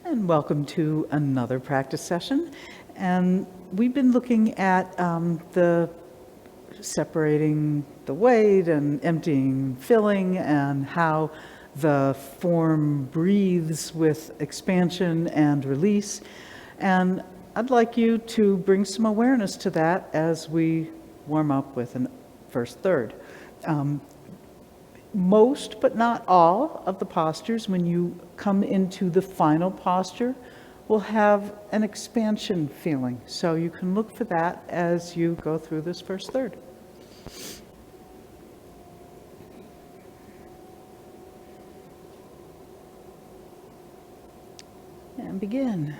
And welcome to another practice session. And we've been looking at the separating the weight and emptying, filling, and how the form breathes with expansion and release. And I'd like you to bring some awareness to that as we warm up with a first third. Most, but not all, of the postures, when you come into the final posture, will have an expansion feeling. So you can look for that as you go through this first third. And begin.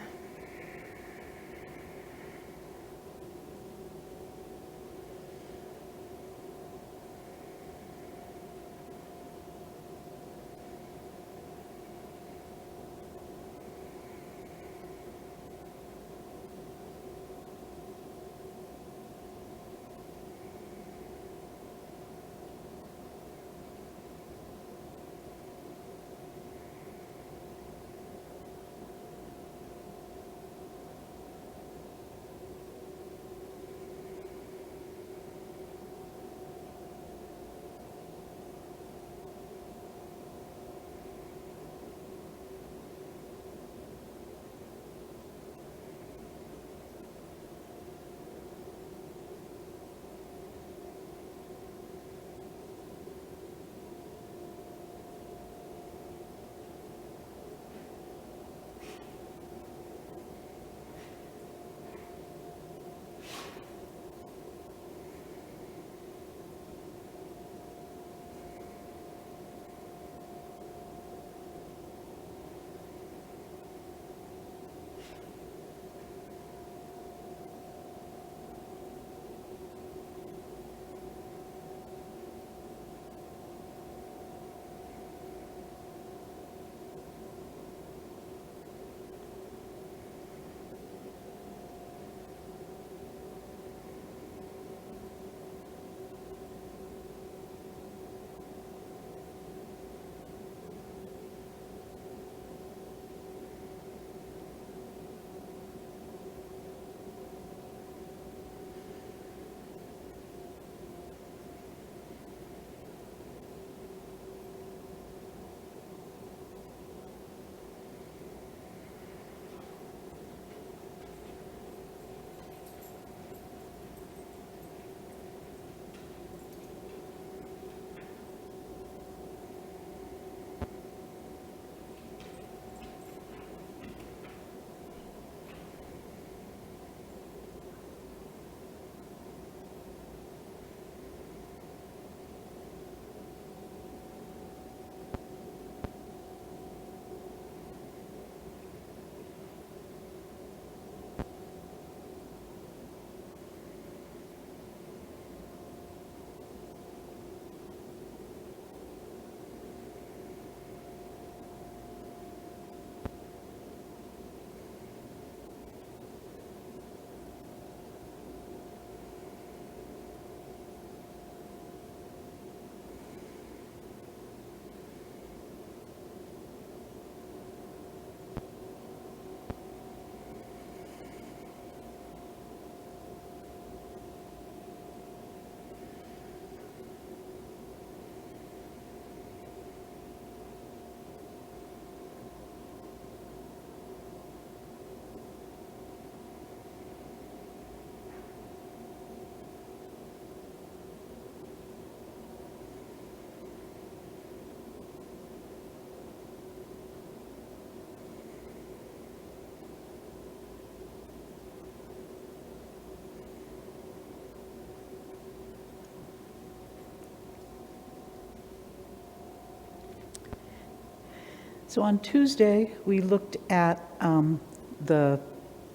So on Tuesday, we looked at the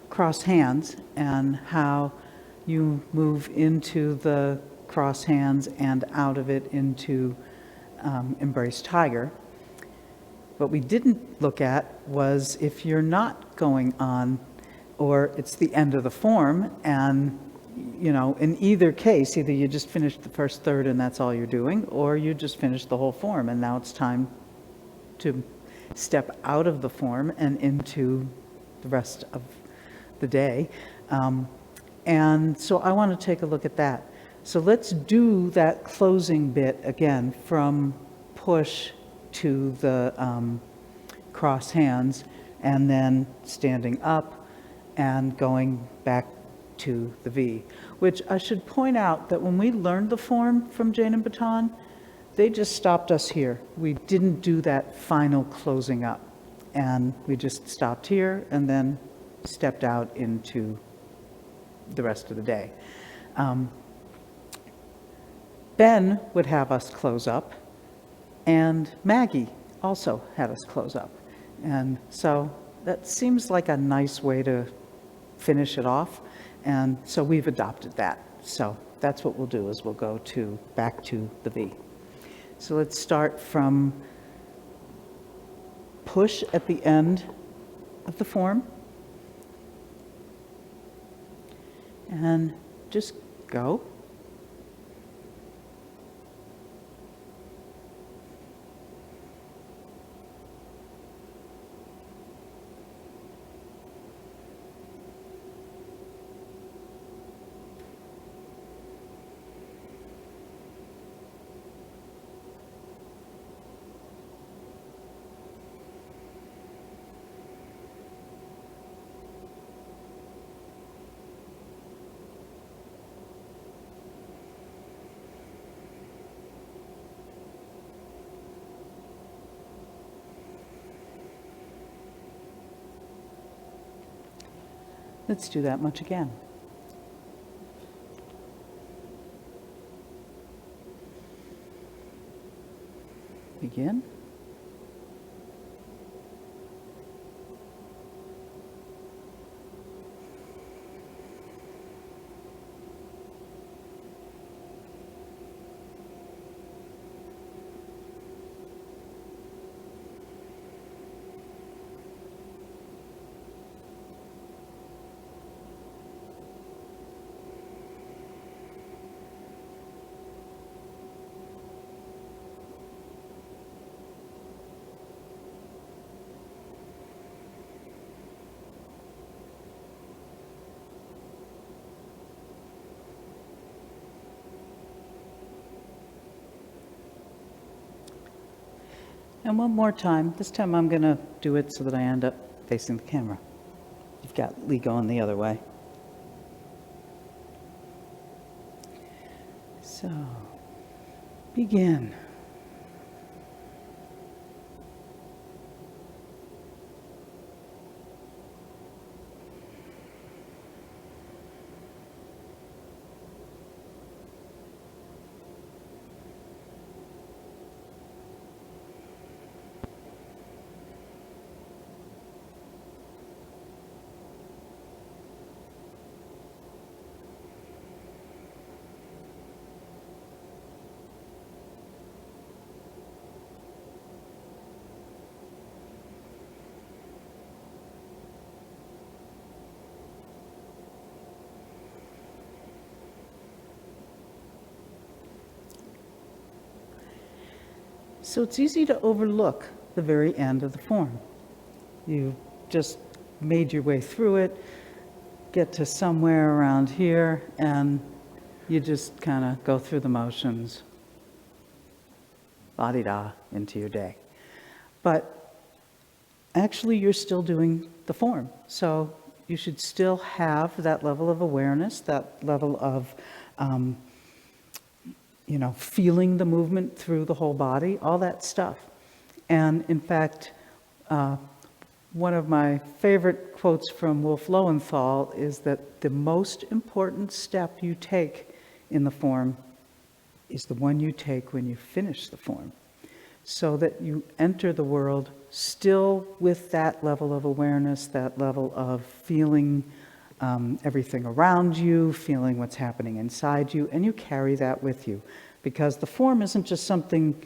crossed hands and how you move into the crossed hands and out of it into embraced tiger. What we didn't look at was if you're not going on, or it's the end of the form, and in either case, either you just finished the first third and that's all you're doing, or you just finished the whole form and now it's time to step out of the form and into the rest of the day. And so I want to take a look at that. So let's do that closing bit again from push to the cross hands, and then standing up and going back to the V, which I should point out that when we learned the form from Jane and Baton, they just stopped us here. We didn't do that final closing up, and we just stopped here and then stepped out into the rest of the day. Ben would have us close up, and Maggie also had us close up. And so that seems like a nice way to finish it off. And so we've adopted that. So that's what we'll do, is we'll go back to the V. So let's start from push at the end of the form. And just go. Let's do that much again. Begin. And one more time. This time I'm going to do it so that I end up facing the camera. You've got Lee going the other way. So, begin. So it's easy to overlook the very end of the form. You just made your way through it, get to somewhere around here, and you just kind of go through the motions, la-di-da, into your day. But actually, you're still doing the form. So you should still have that level of awareness, that level of feeling the movement through the whole body, all that stuff. And in fact, one of my favorite quotes from Wolf Lowenthal is that the most important step you take in the form is the one you take when you finish the form, so that you enter the world still with that level of awareness, that level of feeling everything around you, feeling what's happening inside you, and you carry that with you. Because the form isn't just something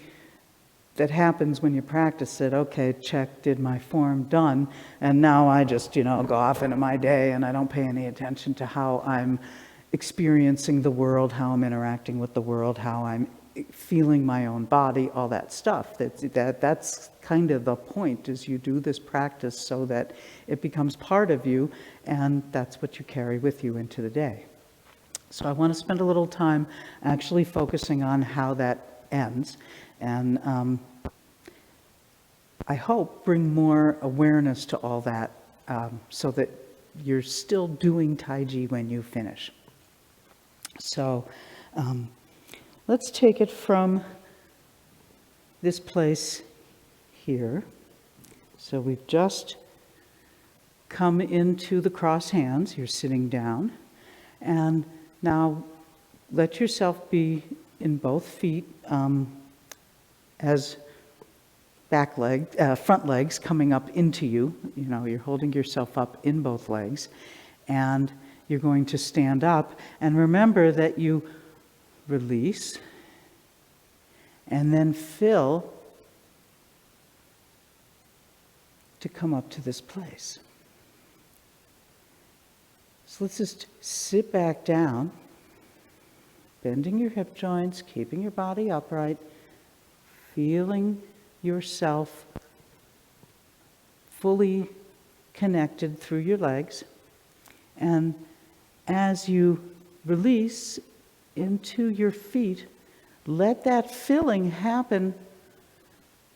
that happens when you practice it. Okay, check, did my form, done, and now I just, go off into my day and I don't pay any attention to how I'm experiencing the world, how I'm interacting with the world, how I'm feeling my own body, all that stuff. That's kind of the point, is you do this practice so that it becomes part of you, and that's what you carry with you into the day. So I want to spend a little time actually focusing on how that ends, and I hope bring more awareness to all that, so that you're still doing Taiji when you finish. So let's take it from this place here. So we've just come into the cross hands. You're sitting down. And now let yourself be in both feet as front legs coming up into you. You know, you're holding yourself up in both legs. And you're going to stand up. And remember that you release and then fill to come up to this place. So let's just sit back down, bending your hip joints, keeping your body upright, feeling yourself fully connected through your legs. And as you release into your feet, let that filling happen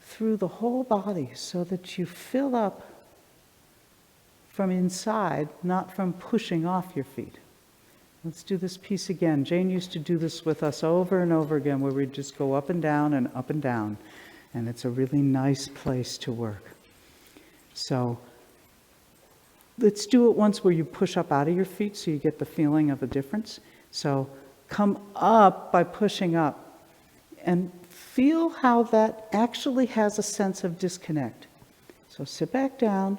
through the whole body so that you fill up from inside, not from pushing off your feet. Let's do this piece again. Jane used to do this with us over and over again, where we'd just go up and down and up and down. And it's a really nice place to work. So let's do it once where you push up out of your feet so you get the feeling of the difference. So come up by pushing up. And feel how that actually has a sense of disconnect. So sit back down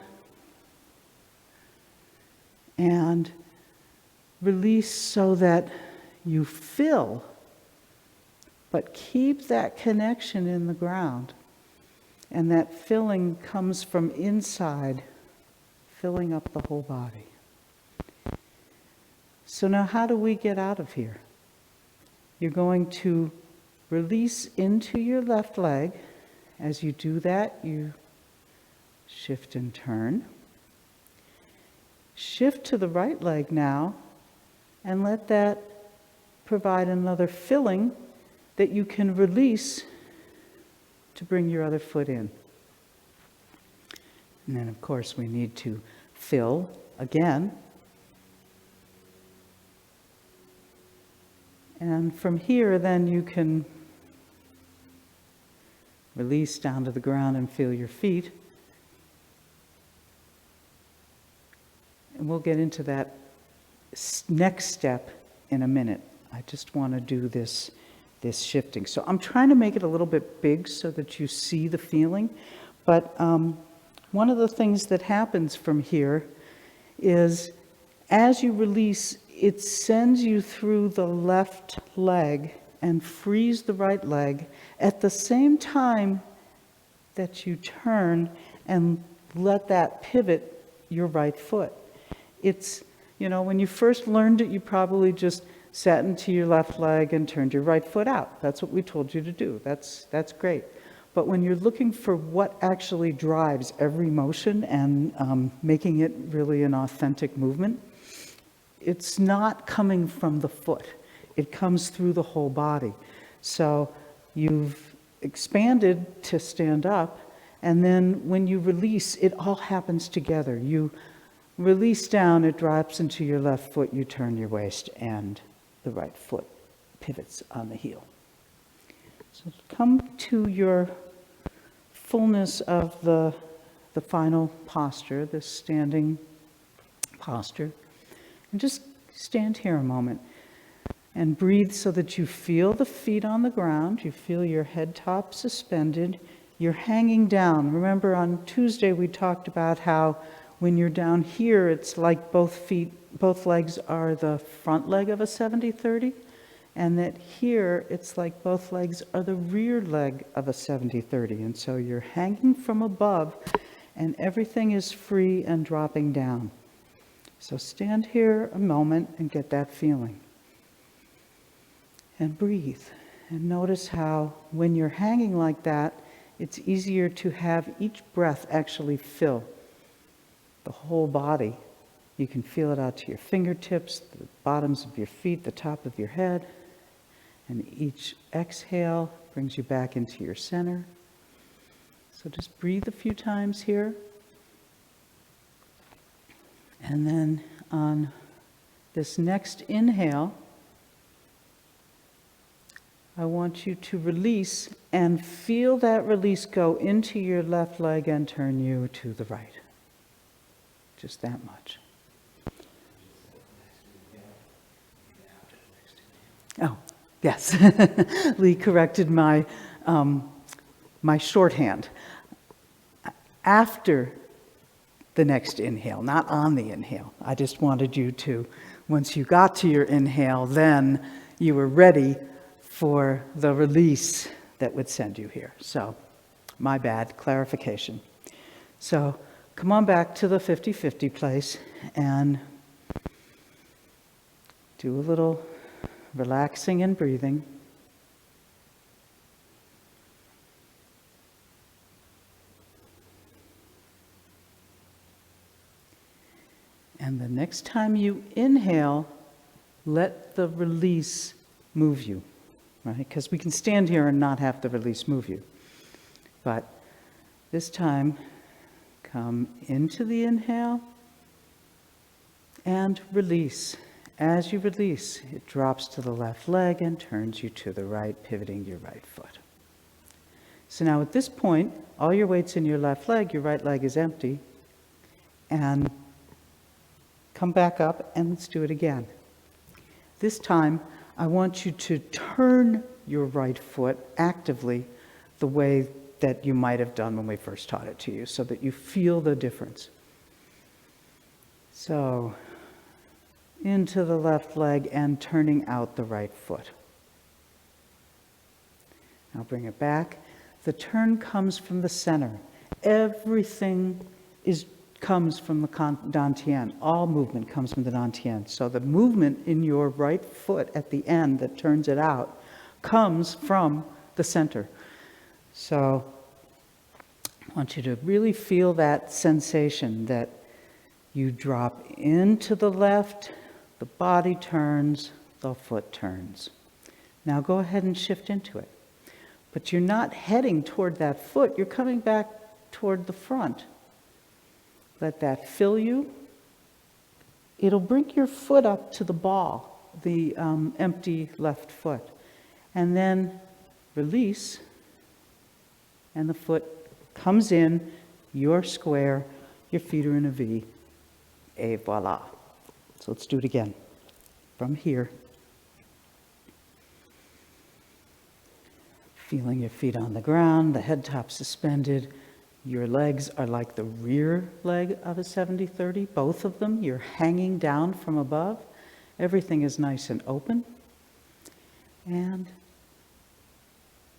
and release so that you fill, but keep that connection in the ground. And that filling comes from inside, filling up the whole body. So now how do we get out of here? You're going to release into your left leg. As you do that, you shift and turn. Shift to the right leg now, and let that provide another filling that you can release to bring your other foot in. And then, of course, we need to fill again. And from here, then you can release down to the ground and feel your feet. And we'll get into that next step in a minute. I just want to do this shifting. So I'm trying to make it a little bit big so that you see the feeling. But one of the things that happens from here is as you release, it sends you through the left leg and frees the right leg at the same time that you turn and let that pivot your right foot. It's, you know, when you first learned it, you probably just sat into your left leg and turned your right foot out. That's what we told you to do. That's great. But when you're looking for what actually drives every motion and making it really an authentic movement, it's not coming from the foot. It comes through the whole body. So you've expanded to stand up, and then when you release, it all happens together. You release down, it drops into your left foot, you turn your waist, and the right foot pivots on the heel. So come to your fullness of the final posture, this standing posture, and just stand here a moment and breathe so that you feel the feet on the ground, you feel your head top suspended, you're hanging down. Remember on Tuesday we talked about how when you're down here, it's like both legs are the front leg of a 70-30, and that here, it's like both legs are the rear leg of a 70-30. And so you're hanging from above, and everything is free and dropping down. So stand here a moment and get that feeling. And breathe. And notice how when you're hanging like that, it's easier to have each breath actually fill the whole body. You can feel it out to your fingertips, the bottoms of your feet, the top of your head. And each exhale brings you back into your center. So just breathe a few times here. And then on this next inhale, I want you to release and feel that release go into your left leg and turn you to the right. Just that much. Oh, yes. Lee corrected my shorthand. After the next inhale, not on the inhale. I just wanted you to, once you got to your inhale, then you were ready for the release that would send you here. So, my bad, clarification. So, come on back to the 50-50 place and do a little relaxing and breathing. And the next time you inhale, let the release move you, right? Because we can stand here and not have the release move you. But this time, come into the inhale and release. As you release, it drops to the left leg and turns you to the right, pivoting your right foot. So now at this point, all your weight's in your left leg, your right leg is empty, and come back up and let's do it again. This time, I want you to turn your right foot actively the way that you might have done when we first taught it to you, so that you feel the difference. So, into the left leg and turning out the right foot. Now bring it back. The turn comes from the center. Everything comes from the dantian. All movement comes from the dantian. So the movement in your right foot at the end that turns it out comes from the center. So I want you to really feel that sensation that you drop into the left, the body turns, the foot turns. Now go ahead and shift into it. But you're not heading toward that foot, you're coming back toward the front. Let that fill you. It'll bring your foot up to the ball, the empty left foot. And then release, and the foot comes in, you're square, your feet are in a V, et voila. So let's do it again, from here. Feeling your feet on the ground, the head top suspended. Your legs are like the rear leg of a 70-30, both of them. You're hanging down from above. Everything is nice and open. And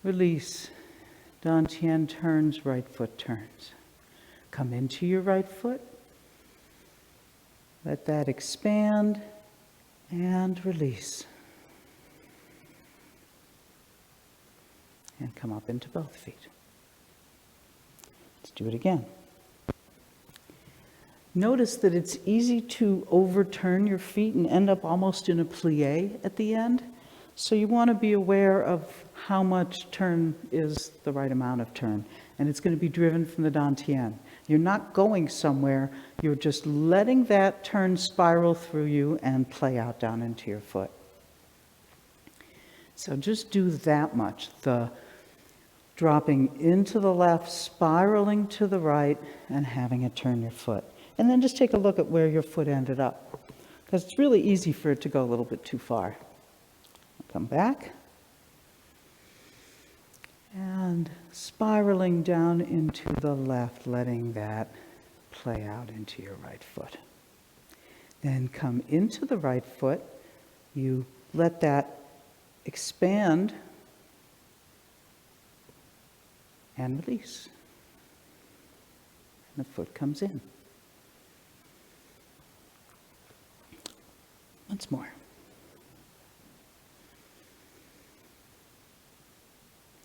release. Dantian turns, right foot turns. Come into your right foot. Let that expand and release. And come up into both feet. Let's do it again. Notice that it's easy to overturn your feet and end up almost in a plie at the end. So you want to be aware of how much turn is the right amount of turn. And it's going to be driven from the dantian. You're not going somewhere, you're just letting that turn spiral through you and play out down into your foot. So just do that much, the dropping into the left, spiraling to the right, and having it turn your foot. And then just take a look at where your foot ended up, because it's really easy for it to go a little bit too far. Come back. And spiraling down into the left, letting that play out into your right foot. Then come into the right foot. You let that expand and release. And the foot comes in. Once more.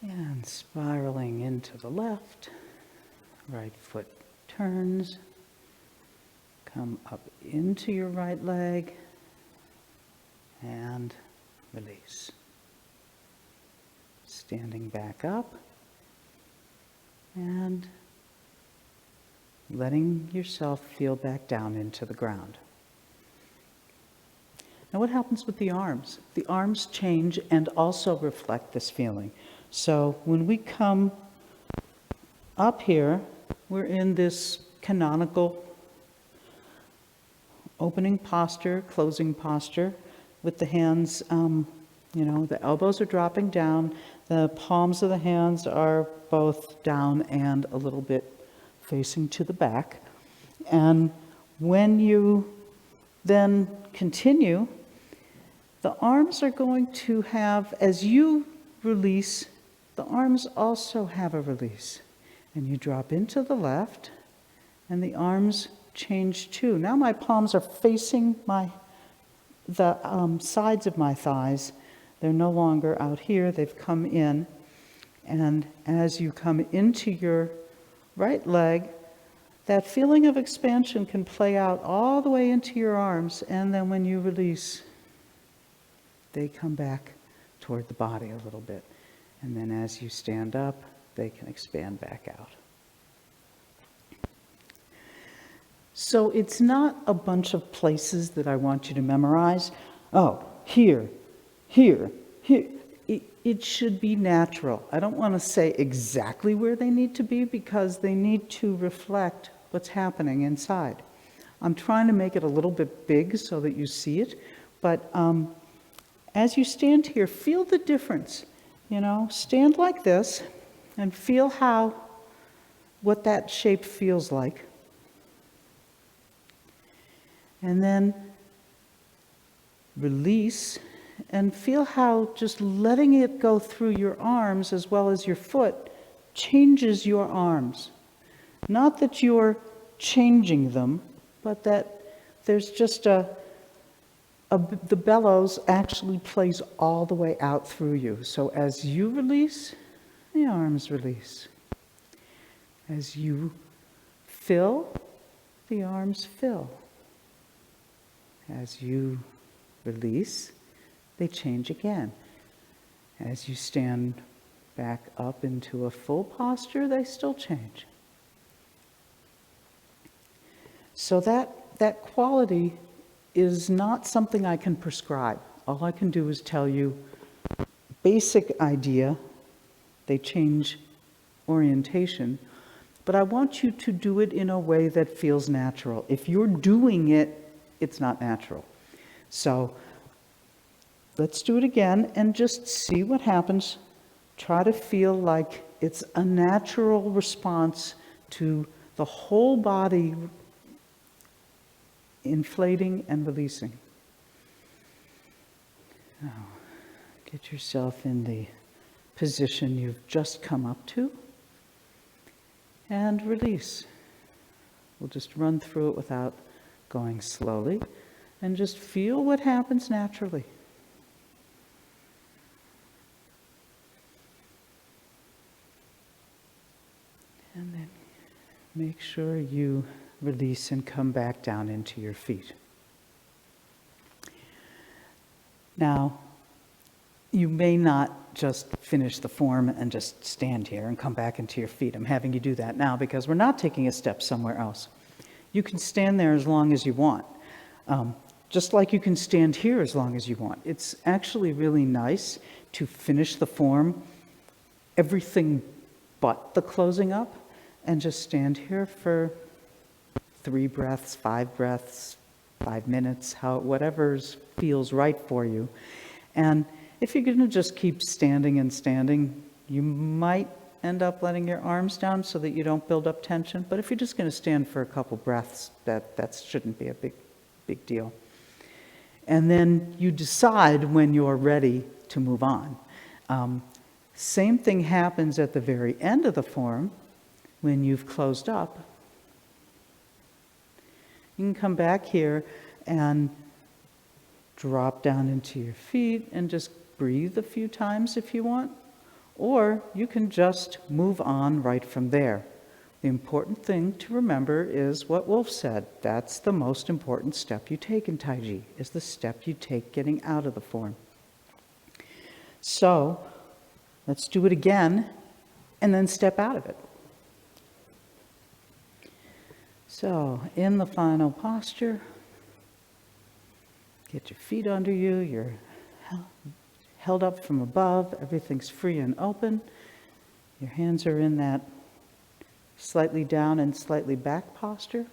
And spiraling into the left, right foot turns, come up into your right leg, and release. Standing back up, and letting yourself feel back down into the ground. Now what happens with the arms? The arms change and also reflect this feeling. So when we come up here, we're in this canonical opening posture, closing posture, with the hands, the elbows are dropping down, the palms of the hands are both down and a little bit facing to the back. And when you then continue, the arms are going to have, as you release, the arms also have a release. And you drop into the left, and the arms change too. Now my palms are facing the sides of my thighs. They're no longer out here, they've come in. And as you come into your right leg, that feeling of expansion can play out all the way into your arms, and then when you release, they come back toward the body a little bit. And then as you stand up, they can expand back out. So it's not a bunch of places that I want you to memorize. Oh, here, here, here. It should be natural. I don't want to say exactly where they need to be because they need to reflect what's happening inside. I'm trying to make it a little bit big so that you see it, but as you stand here, feel the difference. Stand like this and feel what that shape feels like. And then release and feel how just letting it go through your arms as well as your foot changes your arms. Not that you're changing them, but that there's just the bellows actually plays all the way out through you. So as you release, the arms release. As you fill, the arms fill. As you release, they change again. As you stand back up into a full posture, they still change. So that quality is not something I can prescribe. All I can do is tell you basic idea. They change orientation. But I want you to do it in a way that feels natural. If you're doing it, it's not natural. So let's do it again and just see what happens. Try to feel like it's a natural response to the whole body inflating and releasing. Now, get yourself in the position you've just come up to and release. We'll just run through it without going slowly and just feel what happens naturally. And then make sure you release and come back down into your feet. Now, you may not just finish the form and just stand here and come back into your feet. I'm having you do that now because we're not taking a step somewhere else. You can stand there as long as you want. Just like you can stand here as long as you want. It's actually really nice to finish the form, everything but the closing up, and just stand here for 3 breaths, 5 minutes, whatever feels right for you. And if you're going to just keep standing and standing, you might end up letting your arms down so that you don't build up tension. But if you're just going to stand for a couple breaths, that shouldn't be a big deal. And then you decide when you're ready to move on. Same thing happens at the very end of the form when you've closed up. You can come back here and drop down into your feet and just breathe a few times if you want. or you can just move on right from there. The important thing to remember is what Wolf said. That's the most important step you take in Taiji, is the step you take getting out of the form. So let's do it again and then step out of it. So in the final posture, get your feet under you, you're held up from above, everything's free and open. Your hands are in that slightly down and slightly back posture.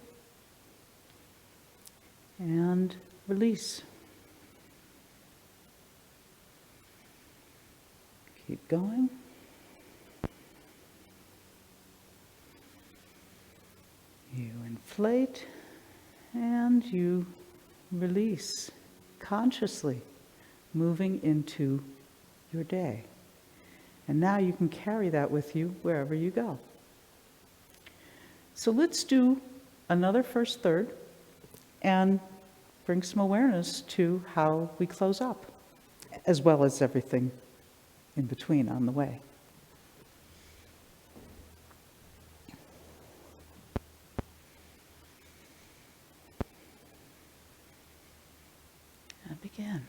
And release. Keep going. You inflate and you release consciously, moving into your day. And now you can carry that with you wherever you go. So let's do another first third and bring some awareness to how we close up, as well as everything in between on the way. And begin.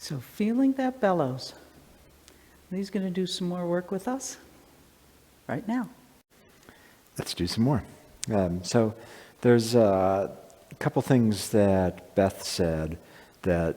So feeling that bellows. He's going to do some more work with us right now. Let's do some more. So there's a couple things that Beth said that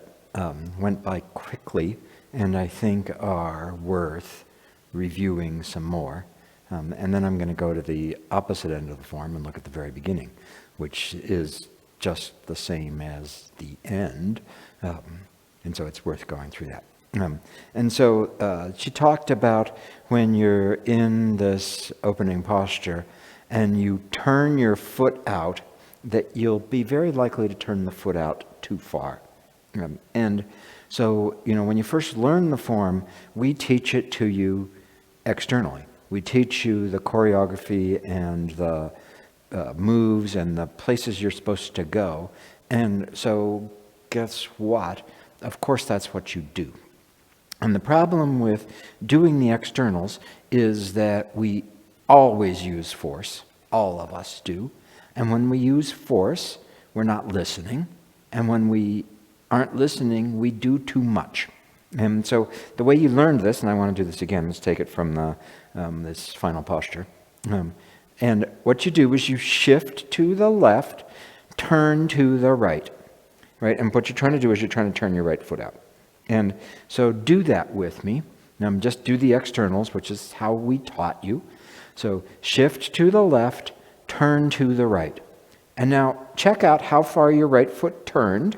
went by quickly and I think are worth reviewing some more. And then I'm going to go to the opposite end of the form and look at the very beginning, which is just the same as the end. And so it's worth going through that. And so she talked about when you're in this opening posture and you turn your foot out, that you'll be very likely to turn the foot out too far. And so, when you first learn the form, we teach it to you externally. We teach you the choreography and the moves and the places you're supposed to go. And so guess what? Of course, that's what you do. And the problem with doing the externals is that we always use force. All of us do. And when we use force, we're not listening. And when we aren't listening, we do too much. And so the way you learned this, and I want to do this again, let's take it from this final posture. And what you do is you shift to the left, turn to the right. Right? And what you're trying to do is you're trying to turn your right foot out. And so do that with me. Just do the externals, which is how we taught you. So shift to the left, turn to the right. And now check out how far your right foot turned,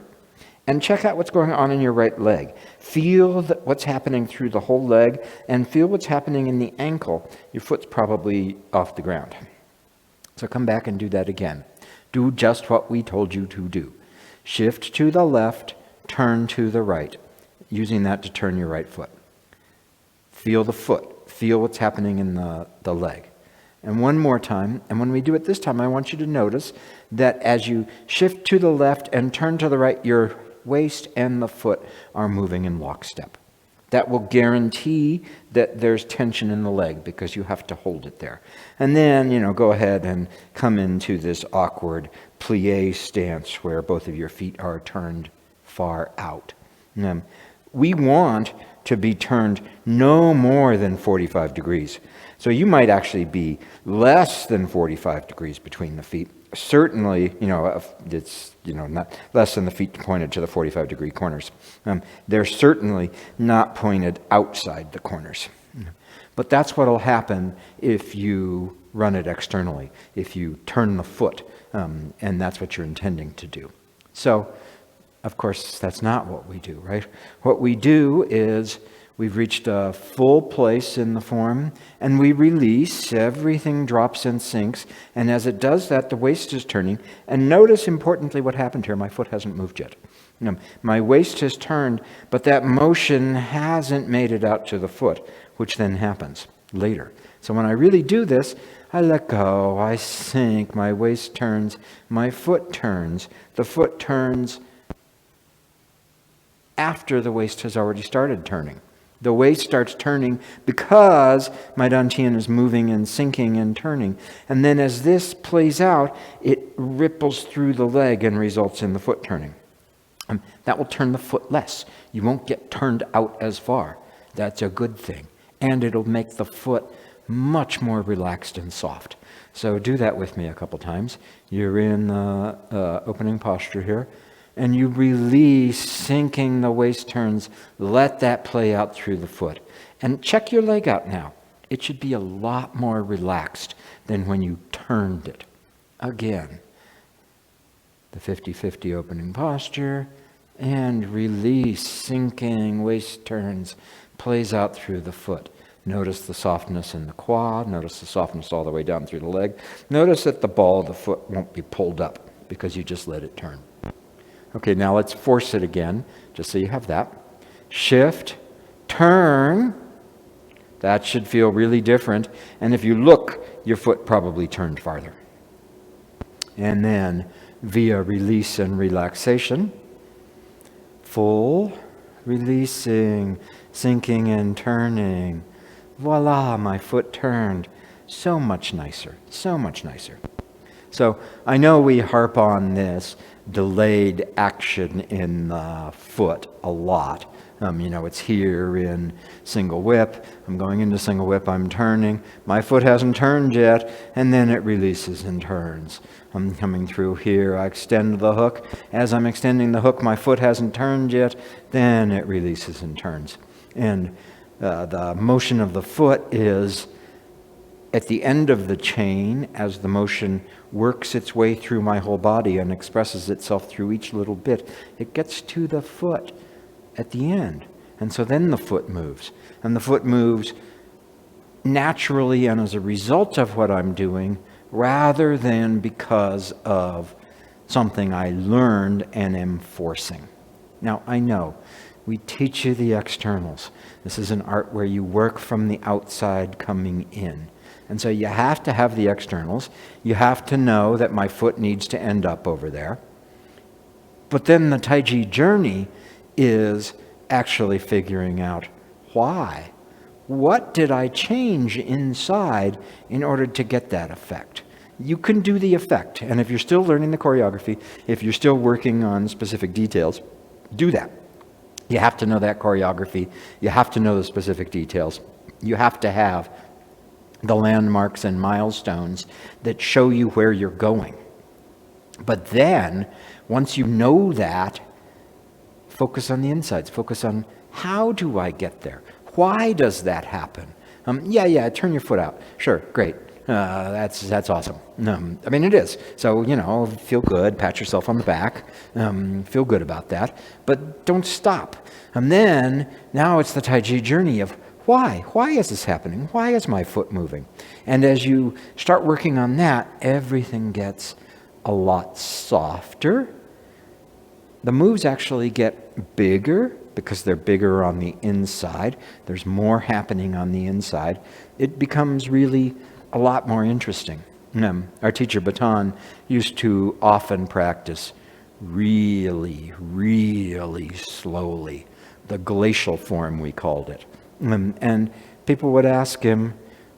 and check out what's going on in your right leg. Feel what's happening through the whole leg, and feel what's happening in the ankle. Your foot's probably off the ground. So come back and do that again. Do just what we told you to do. Shift to the left, turn to the right, using that to turn your right foot. Feel the foot. Feel what's happening in the leg. And one more time, and when we do it this time, I want you to notice that as you shift to the left and turn to the right, your waist and the foot are moving in lockstep. That will guarantee that there's tension in the leg because you have to hold it there. And then, go ahead and come into this awkward plie stance where both of your feet are turned far out. We want to be turned no more than 45 degrees. So you might actually be less than 45 degrees between the feet. Certainly, it's, not less than the feet pointed to the 45 degree corners. They're certainly not pointed outside the corners. But that's what will happen if you run it externally, if you turn the foot, and that's what you're intending to do. So, of course, that's not what we do, right? What we do is we've reached a full place in the form, and we release. Everything drops and sinks, and as it does that, the waist is turning. And notice, importantly, what happened here. My foot hasn't moved yet. My waist has turned, but that motion hasn't made it out to the foot, which then happens later. So when I really do this, I let go, I sink, my waist turns, my foot turns. The foot turns after the waist has already started turning. The waist starts turning because my dantian is moving and sinking and turning. And then as this plays out, it ripples through the leg and results in the foot turning. That will turn the foot less. You won't get turned out as far. That's a good thing. And it'll make the foot much more relaxed and soft. So do that with me a couple times. You're in the opening posture here. And you release, sinking, the waist turns. Let that play out through the foot. And check your leg out now. It should be a lot more relaxed than when you turned it. Again, the 50-50 opening posture. And release, sinking, waist turns, plays out through the foot. Notice the softness in the quad. Notice the softness all the way down through the leg. Notice that the ball of the foot won't be pulled up because you just let it turn. Okay, now let's force it again, just so you have that. Shift, turn. That should feel really different. And if you look, your foot probably turned farther. And then via release and relaxation, full, releasing, sinking and turning. Voila, my foot turned. So much nicer, so much nicer. So I know we harp on this delayed action in the foot a lot, It's here in single whip. I'm going into single whip. I'm turning. My foot hasn't turned yet, and then it releases and turns. I'm coming through here. I extend the hook. As I'm extending the hook, my foot hasn't turned yet. Then it releases and turns. And the motion of the foot is at the end of the chain, as the motion works its way through my whole body and expresses itself through each little bit, it gets to the foot at the end. And so then the foot moves. And the foot moves naturally and as a result of what I'm doing, rather than because of something I learned and am forcing. Now, I know we teach you the externals. This is an art where you work from the outside coming in. And so you have to have the externals. You have to know that my foot needs to end up over there. But then the Tai Chi journey is actually figuring out why. What did I change inside in order to get that effect? You can do the effect. And if you're still learning the choreography, if you're still working on specific details, do that. You have to know that choreography. You have to know the specific details. You have to have the landmarks and milestones that show you where you're going. But then, once you know that, focus on the insides. Focus on, how do I get there? Why does that happen? Turn your foot out. Sure, great. That's awesome. It is. So, feel good, pat yourself on the back, feel good about that, but don't stop. And then, now it's the Tai Chi journey of why? Why is this happening? Why is my foot moving? And as you start working on that, everything gets a lot softer. The moves actually get bigger because they're bigger on the inside. There's more happening on the inside. It becomes really a lot more interesting. Our teacher Baton used to often practice really, really slowly, the glacial form we called it. And people would ask him,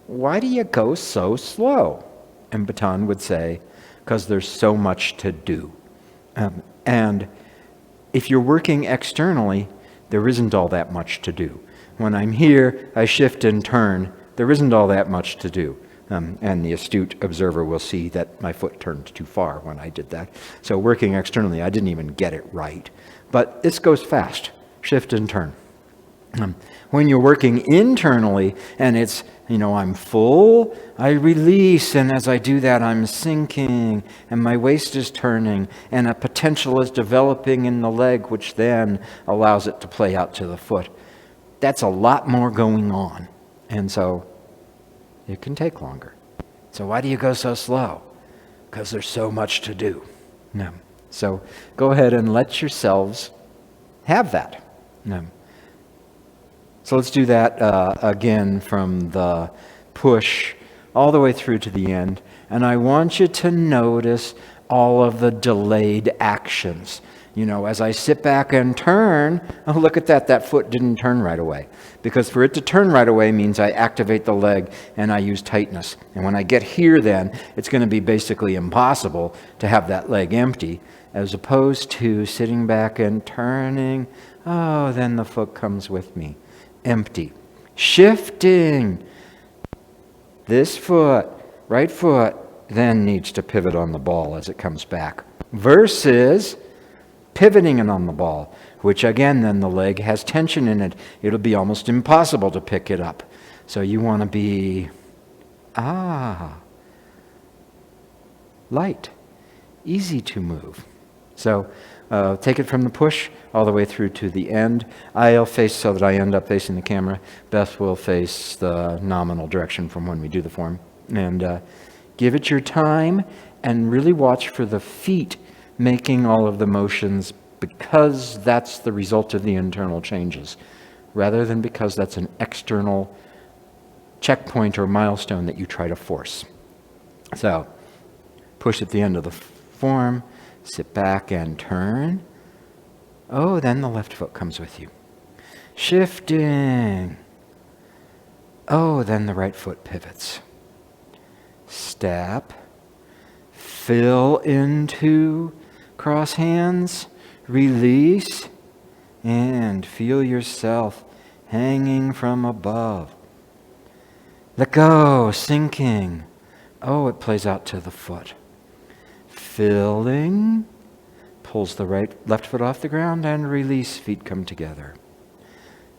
why do you go so slow? And Baton would say, because there's so much to do. And if you're working externally, there isn't all that much to do. When I'm here, I shift and turn. There isn't all that much to do. And the astute observer will see that my foot turned too far when I did that. So working externally, I didn't even get it right. But this goes fast. Shift and turn. When you're working internally and it's, I'm full, I release, and as I do that, I'm sinking, and my waist is turning, and a potential is developing in the leg, which then allows it to play out to the foot. That's a lot more going on, and so it can take longer. So why do you go so slow? Because there's so much to do. No. So go ahead and let yourselves have that. No. So let's do that again from the push all the way through to the end. And I want you to notice all of the delayed actions. As I sit back and turn, oh, look at that, that foot didn't turn right away. Because for it to turn right away means I activate the leg and I use tightness. And when I get here then, it's going to be basically impossible to have that leg empty, as opposed to sitting back and turning, oh, then the foot comes with me. Empty. Shifting. This foot, right foot, then needs to pivot on the ball as it comes back. Versus pivoting it on the ball, which again, then the leg has tension in it. It'll be almost impossible to pick it up. So you want to be, light, easy to move. So take it from the push all the way through to the end. I'll face so that I end up facing the camera. Beth will face the nominal direction from when we do the form. And give it your time and really watch for the feet making all of the motions, because that's the result of the internal changes, rather than because that's an external checkpoint or milestone that you try to force. So push at the end of the form, sit back and turn. Oh, then the left foot comes with you. Shifting. Oh, then the right foot pivots. Step. Fill into cross hands. Release. and feel yourself hanging from above. Let go, sinking. Oh, it plays out to the foot. Filling, pulls the left foot off the ground, and release, feet come together.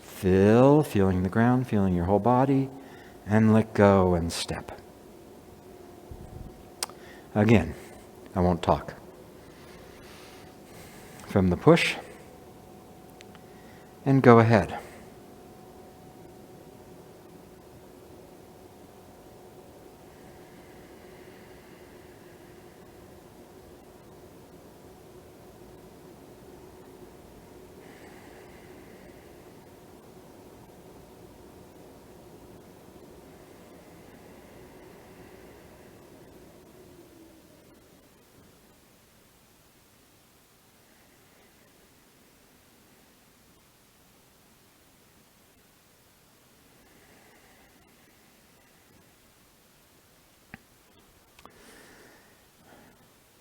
Fill, feeling the ground, feeling your whole body, and let go and step. Again, I won't talk. From the push, and go ahead.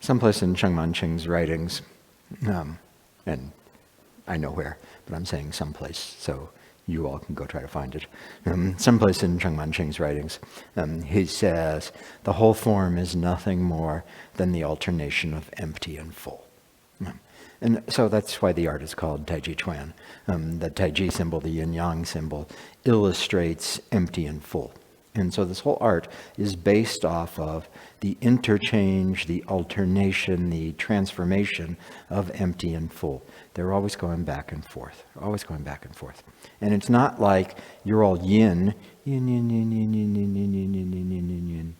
Someplace in Chengman Ching's writings, and I know where, but I'm saying someplace, so you all can go try to find it. Someplace in Chengman Ching's writings, he says, the whole form is nothing more than the alternation of empty and full. And so that's why the art is called Taiji Chuan. The Taiji symbol, the yin-yang symbol, illustrates empty and full. And so this whole art is based off of the interchange, the alternation, the transformation of empty and full. They're always going back and forth, always going back and forth. And it's not like you're all yin, yin, yin, yin, yin, yin, yin, yin, yin, yin, yin, yin, yin, yin.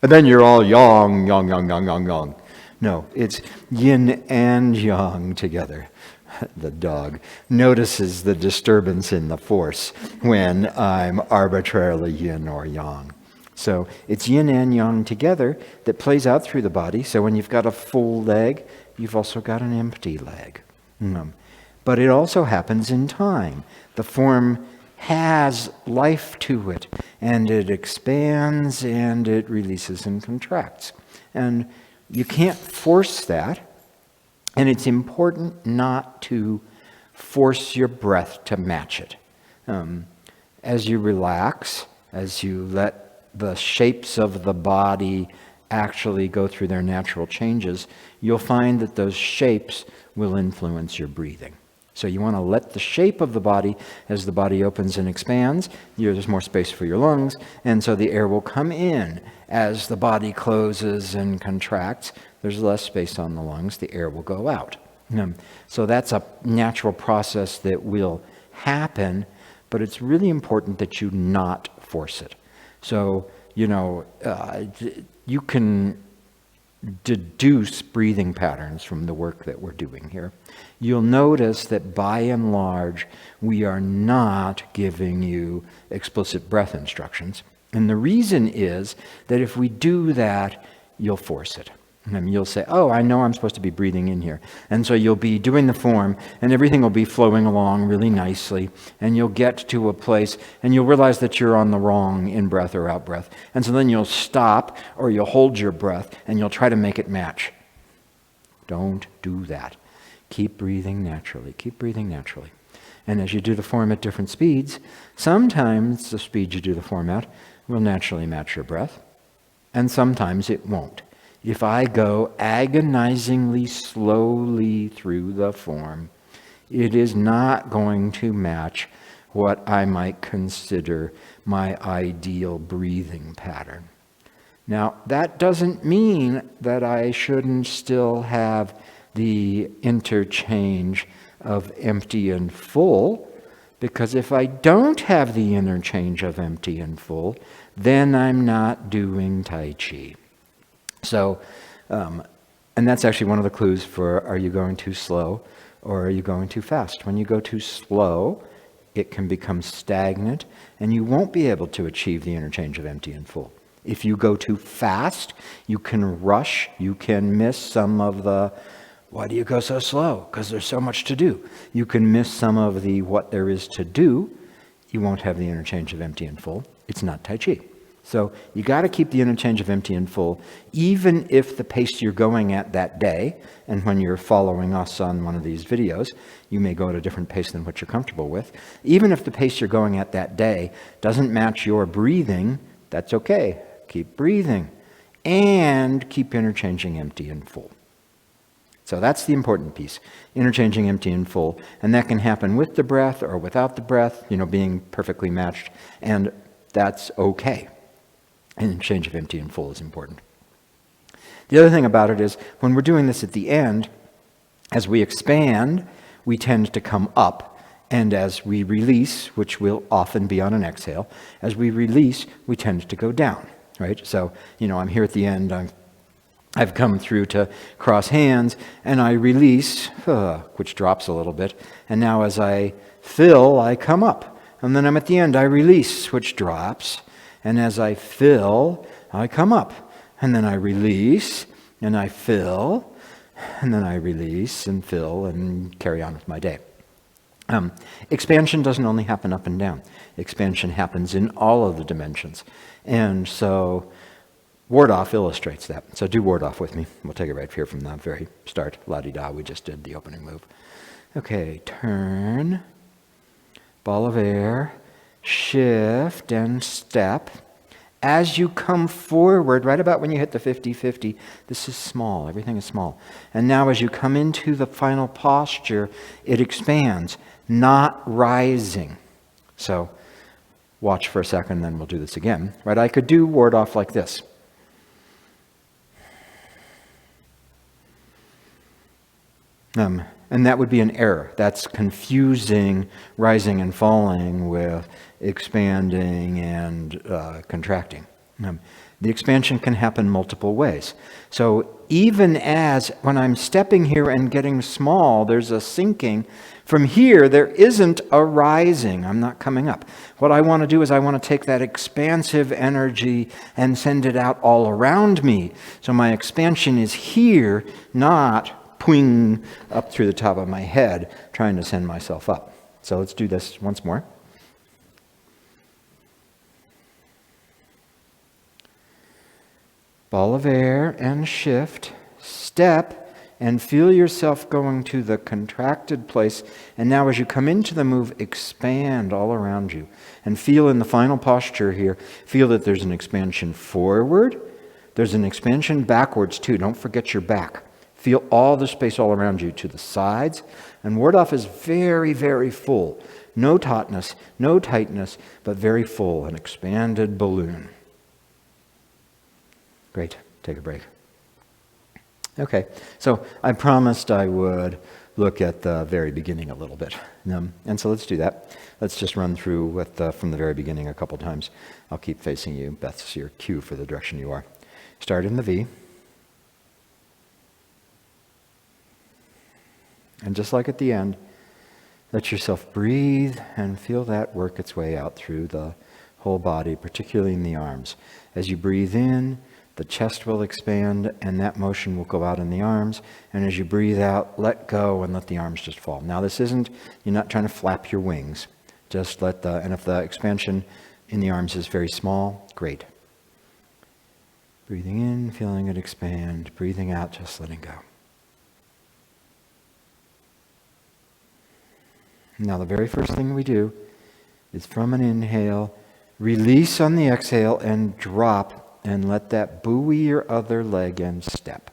And then you're all yang, yang, yang, yang, yang, yang. No, it's yin and yang together. The dog notices the disturbance in the force when I'm arbitrarily yin or yang. So it's yin and yang together that plays out through the body. So when you've got a full leg, you've also got an empty leg. But it also happens in time. The form has life to it, and it expands and it releases and contracts. And you can't force that. And it's important not to force your breath to match it. As you relax, as you let the shapes of the body actually go through their natural changes, you'll find that those shapes will influence your breathing. So you want to let the shape of the body, as the body opens and expands, there's more space for your lungs, and so the air will come in. As the body closes and contracts, there's less space on the lungs, the air will go out. So that's a natural process that will happen, but it's really important that you not force it. So, you can deduce breathing patterns from the work that we're doing here. You'll notice that by and large, we are not giving you explicit breath instructions. And the reason is that if we do that, you'll force it. And you'll say, oh, I know I'm supposed to be breathing in here. And so you'll be doing the form, and everything will be flowing along really nicely. And you'll get to a place, and you'll realize that you're on the wrong in-breath or out-breath. And so then you'll stop, or you'll hold your breath, and you'll try to make it match. Don't do that. Keep breathing naturally. Keep breathing naturally. And as you do the form at different speeds, sometimes the speed you do the form at will naturally match your breath, and sometimes it won't. If I go agonizingly slowly through the form, it is not going to match what I might consider my ideal breathing pattern. Now, that doesn't mean that I shouldn't still have the interchange of empty and full, because if I don't have the interchange of empty and full, then I'm not doing Tai Chi. So, and that's actually one of the clues for, are you going too slow or are you going too fast? When you go too slow, it can become stagnant and you won't be able to achieve the interchange of empty and full. If you go too fast, you can rush, you can miss some of the, why do you go so slow? Because there's so much to do. You can miss some of the what there is to do. You won't have the interchange of empty and full. It's not Tai Chi. So you got to keep the interchange of empty and full, even if the pace you're going at that day, and when you're following us on one of these videos, you may go at a different pace than what you're comfortable with. Even if the pace you're going at that day doesn't match your breathing, that's okay. Keep breathing and keep interchanging empty and full. So that's the important piece, interchanging empty and full. And that can happen with the breath or without the breath, being perfectly matched. And that's okay. Interchange of empty and full is important. The other thing about it is when we're doing this at the end, as we expand, we tend to come up. And as we release, which will often be on an exhale, as we release, we tend to go down, right? So, I'm here at the end, I've come through to cross hands, and I release, which drops a little bit. And now as I fill, I come up. And then I'm at the end, I release, which drops. And as I fill, I come up. And then I release, and I fill, and then I release and fill and carry on with my day. Expansion doesn't only happen up and down. Expansion happens in all of the dimensions. And so Ward-off illustrates that. So do ward-off with me. We'll take it right here from the very start. La-di-da, we just did the opening move. Okay, turn, ball of air, shift and step. As you come forward, right about when you hit the 50-50, this is small, everything is small. And now as you come into the final posture, it expands, not rising. So watch for a second, then we'll do this again. Right? I could do ward off like this. And that would be an error. That's confusing rising and falling with expanding and contracting. The expansion can happen multiple ways. So even as when I'm stepping here and getting small, there's a sinking. From here, there isn't a rising. I'm not coming up. What I want to do is I want to take that expansive energy and send it out all around me. So my expansion is here, not pwing up through the top of my head, trying to send myself up. So let's do this once more. Ball of air and shift, step, and feel yourself going to the contracted place. And now as you come into the move, expand all around you. And feel in the final posture here, feel that there's an expansion forward. There's an expansion backwards too. Don't forget your back. Feel all the space all around you to the sides. And ward off is very, very full. No tautness, no tightness, but very full, an expanded balloon. Great. Take a break. Okay, so I promised I would look at the very beginning a little bit. And so let's do that. Let's just run through with from the very beginning a couple times. I'll keep facing you. Beth's your cue for the direction you are. Start in the V. And just like at the end, let yourself breathe and feel that work its way out through the whole body, particularly in the arms. As you breathe in, the chest will expand and that motion will go out in the arms. And as you breathe out, let go and let the arms just fall. Now this isn't, you're not trying to flap your wings. Just let and if the expansion in the arms is very small, great. Breathing in, feeling it expand. Breathing out, just letting go. Now the very first thing we do is from an inhale, release on the exhale and drop and let that buoy your other leg and step.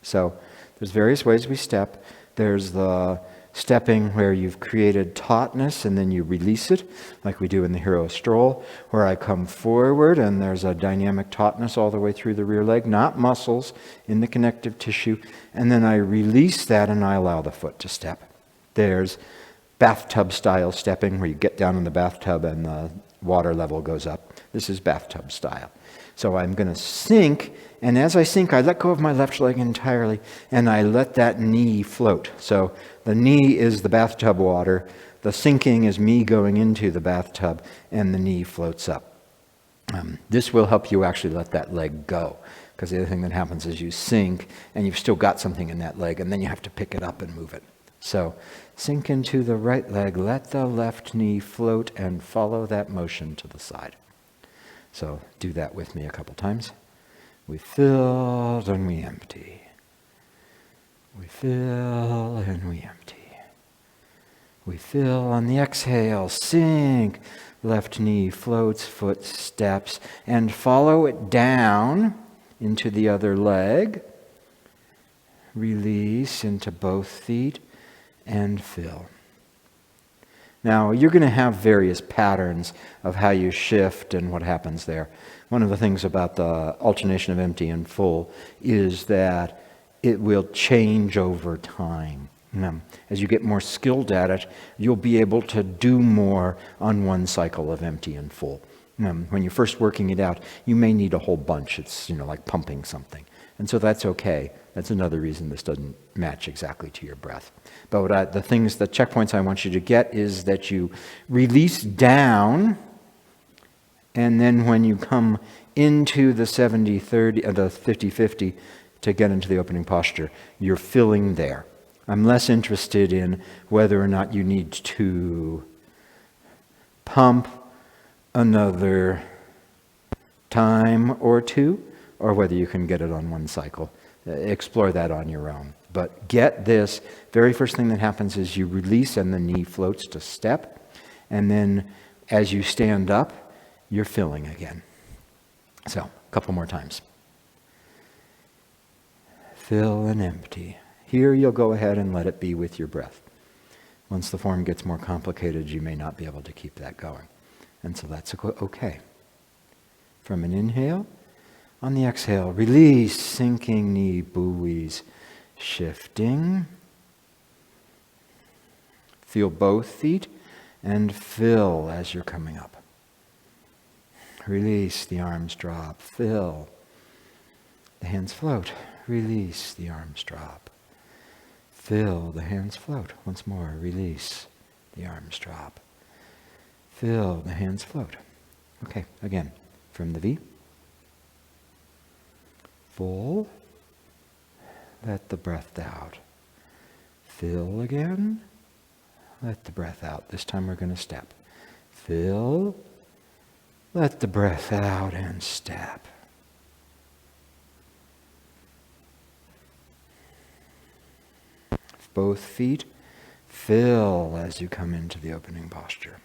So there's various ways we step. There's the stepping where you've created tautness and then you release it, like we do in the hero stroll, where I come forward and there's a dynamic tautness all the way through the rear leg, not muscles, in the connective tissue, and then I release that and I allow the foot to step. There's bathtub style stepping where you get down in the bathtub and the water level goes up. This is bathtub style. So I'm going to sink, and as I sink, I let go of my left leg entirely, and I let that knee float. So the knee is the bathtub water, the sinking is me going into the bathtub, and the knee floats up. This will help you actually let that leg go, because the other thing that happens is you sink, and you've still got something in that leg, and then you have to pick it up and move it. So sink into the right leg, let the left knee float, and follow that motion to the side. So do that with me a couple times. We fill and we empty. We fill and we empty. We fill on the exhale, sink. Left knee floats, foot steps, and follow it down into the other leg. Release into both feet and fill. Now, you're going to have various patterns of how you shift and what happens there. One of the things about the alternation of empty and full is that it will change over time. As you get more skilled at it, you'll be able to do more on one cycle of empty and full. When you're first working it out, you may need a whole bunch. It's like pumping something. And so that's okay. That's another reason this doesn't match exactly to your breath. But the checkpoints I want you to get is that you release down, and then when you come into the 70-30, the 50-50 to get into the opening posture, you're filling there. I'm less interested in whether or not you need to pump another time or two, or whether you can get it on one cycle. Explore that on your own. But get this, very first thing that happens is you release and the knee floats to step. And then as you stand up, you're filling again. So, a couple more times. Fill and empty. Here you'll go ahead and let it be with your breath. Once the form gets more complicated, you may not be able to keep that going. And so that's okay. From an inhale, on the exhale, release, sinking knee buoys, shifting. Feel both feet and fill as you're coming up. Release, the arms drop, fill. The hands float, release, the arms drop. Fill, the hands float. Once more, release, the arms drop. Fill, the hands float. Okay, again, from the V. Full. Let the breath out. Fill again. Let the breath out. This time we're going to step. Fill. Let the breath out and step. Both feet fill as you come into the opening posture.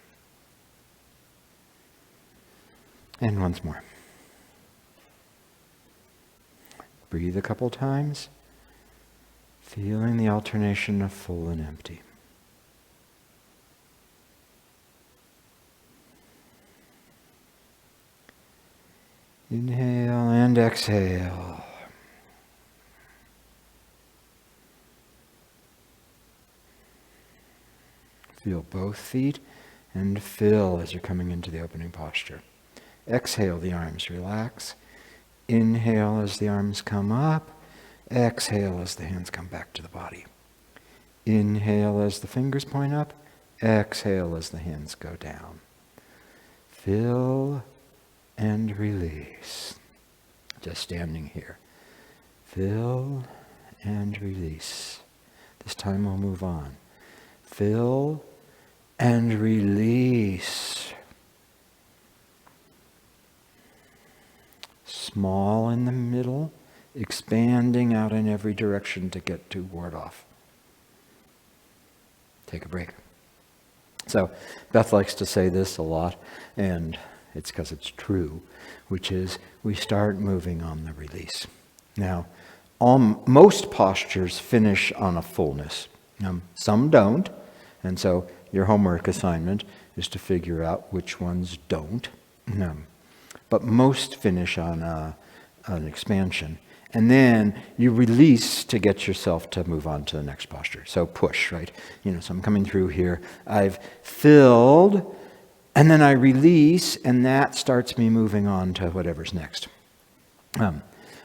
And once more. Breathe a couple times, feeling the alternation of full and empty. Inhale and exhale. Feel both feet and fill as you're coming into the opening posture. Exhale, the arms relax. Inhale as the arms come up. Exhale as the hands come back to the body. Inhale as the fingers point up. Exhale as the hands go down. Fill and release. Just standing here. Fill and release. This time we'll move on. Fill and release. Small in the middle, expanding out in every direction to get to ward off. Take a break. So Beth likes to say this a lot, and it's because it's true, which is we start moving on the release. Now, most postures finish on a fullness. Some don't, and so your homework assignment is to figure out which ones don't. But most finish on an expansion. And then you release to get yourself to move on to the next posture. So push, right? So I'm coming through here. I've filled, and then I release, and that starts me moving on to whatever's next.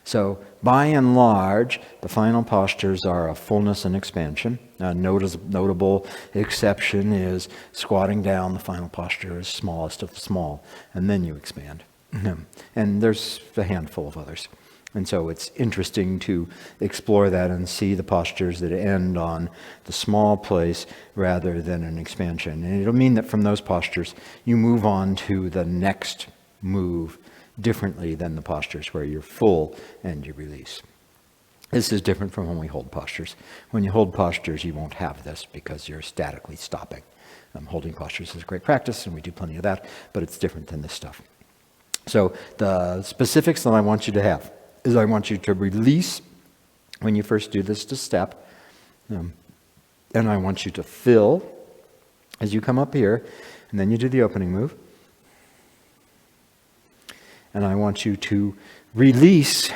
So by and large, the final postures are a fullness and expansion. A notable exception is squatting down. The final posture is smallest of the small, and then you expand. And there's a handful of others. And so it's interesting to explore that and see the postures that end on the small place rather than an expansion. And it'll mean that from those postures, you move on to the next move differently than the postures where you're full and you release. This is different from when we hold postures. When you hold postures, you won't have this because you're statically stopping. Holding postures is a great practice, and we do plenty of that, but it's different than this stuff. So the specifics that I want you to have is I want you to release when you first do this to step, and I want you to fill as you come up here, and then you do the opening move. And I want you to release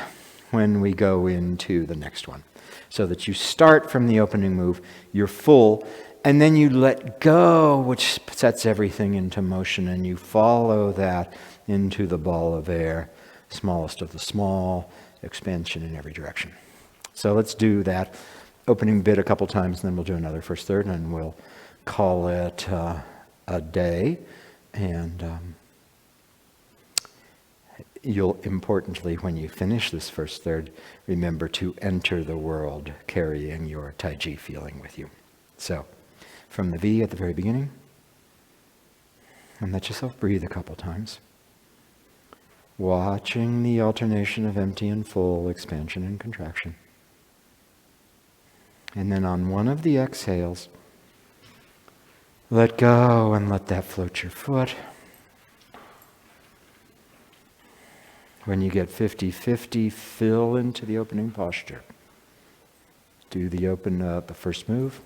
when we go into the next one. So that you start from the opening move, you're full, and then you let go, which sets everything into motion, and you follow that into the ball of air, smallest of the small, expansion in every direction. So let's do that opening bit a couple times, and then we'll do another first third, and we'll call it a day. And you'll, importantly, when you finish this first third, remember to enter the world carrying your Tai Chi feeling with you. So, from the V at the very beginning, and let yourself breathe a couple times. Watching the alternation of empty and full, expansion and contraction. And then on one of the exhales, let go and let that float your foot. When you get 50-50, fill into the opening posture. Do the first move.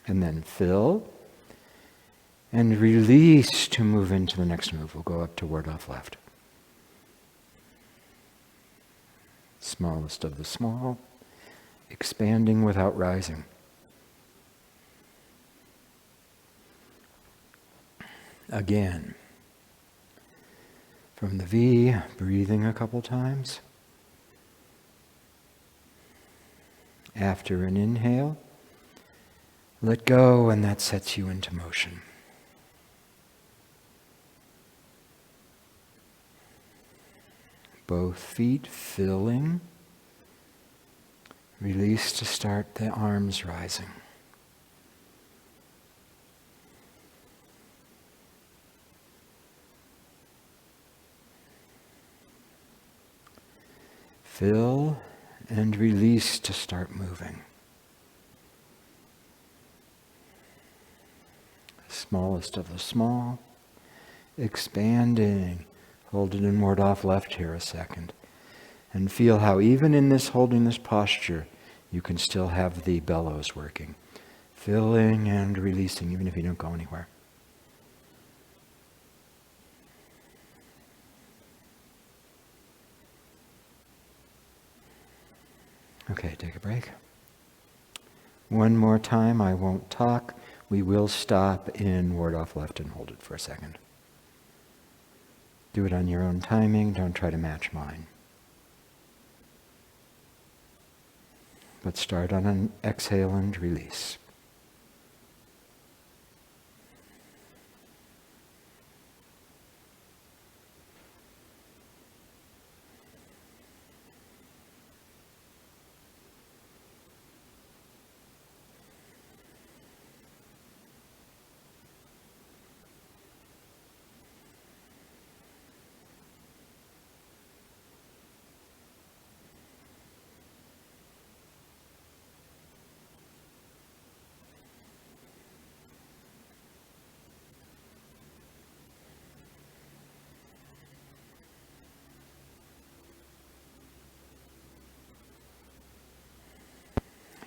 And then fill and release to move into the next move. We'll go up to word off left. Smallest of the small, expanding without rising. Again, from the V, breathing a couple times. After an inhale, let go, and that sets you into motion. Both feet filling. Release to start the arms rising. Fill and release to start moving. Smallest of the small, expanding. Hold it in word off left here a second. And feel how even in this holding this posture, you can still have the bellows working. Filling and releasing, even if you don't go anywhere. Okay, take a break. One more time, I won't talk. We will stop in word off left and hold it for a second. Do it on your own timing. Don't try to match mine. But start on an exhale and release.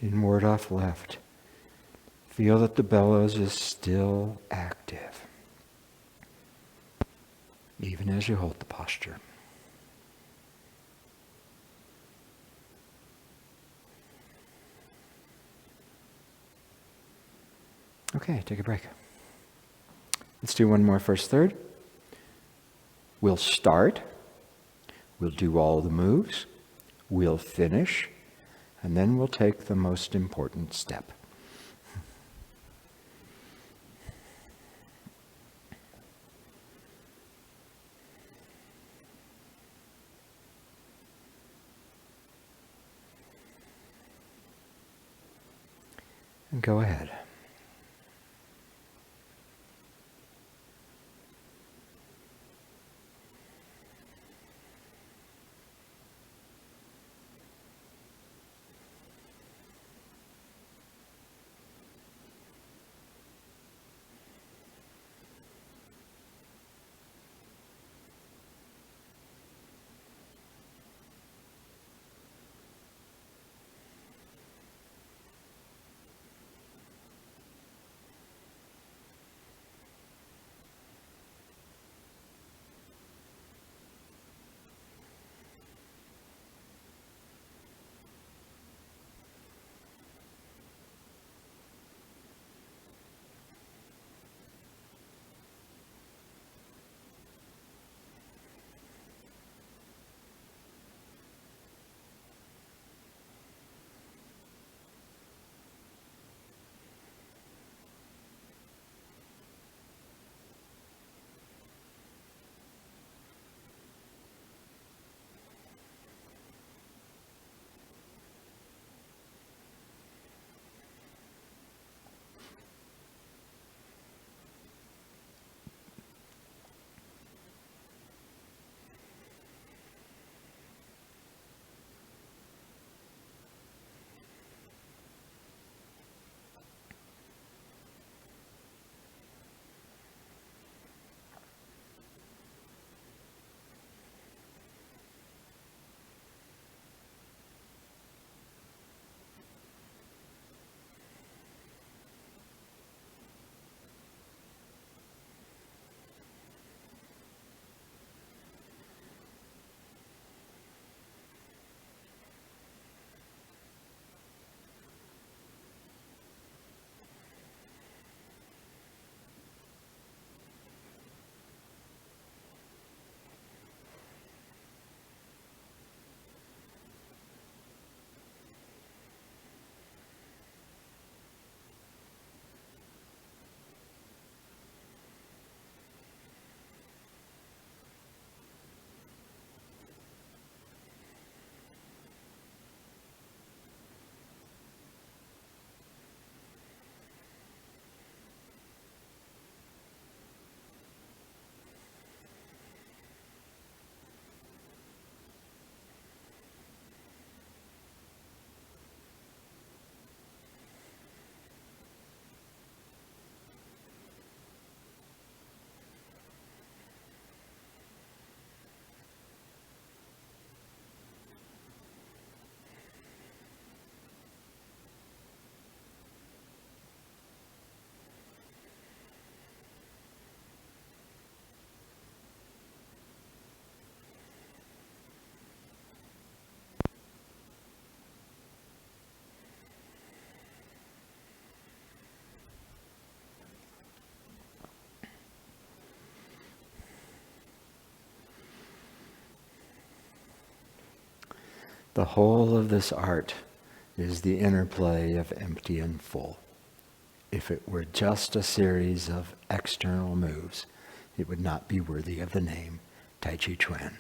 In word off left, feel that the bellows is still active, even as you hold the posture. Okay, take a break. Let's do one more first third. We'll start. We'll do all the moves. We'll finish. And then we'll take the most important step. Go ahead. The whole of this art is the interplay of empty and full. If it were just a series of external moves, it would not be worthy of the name Tai Chi Chuan.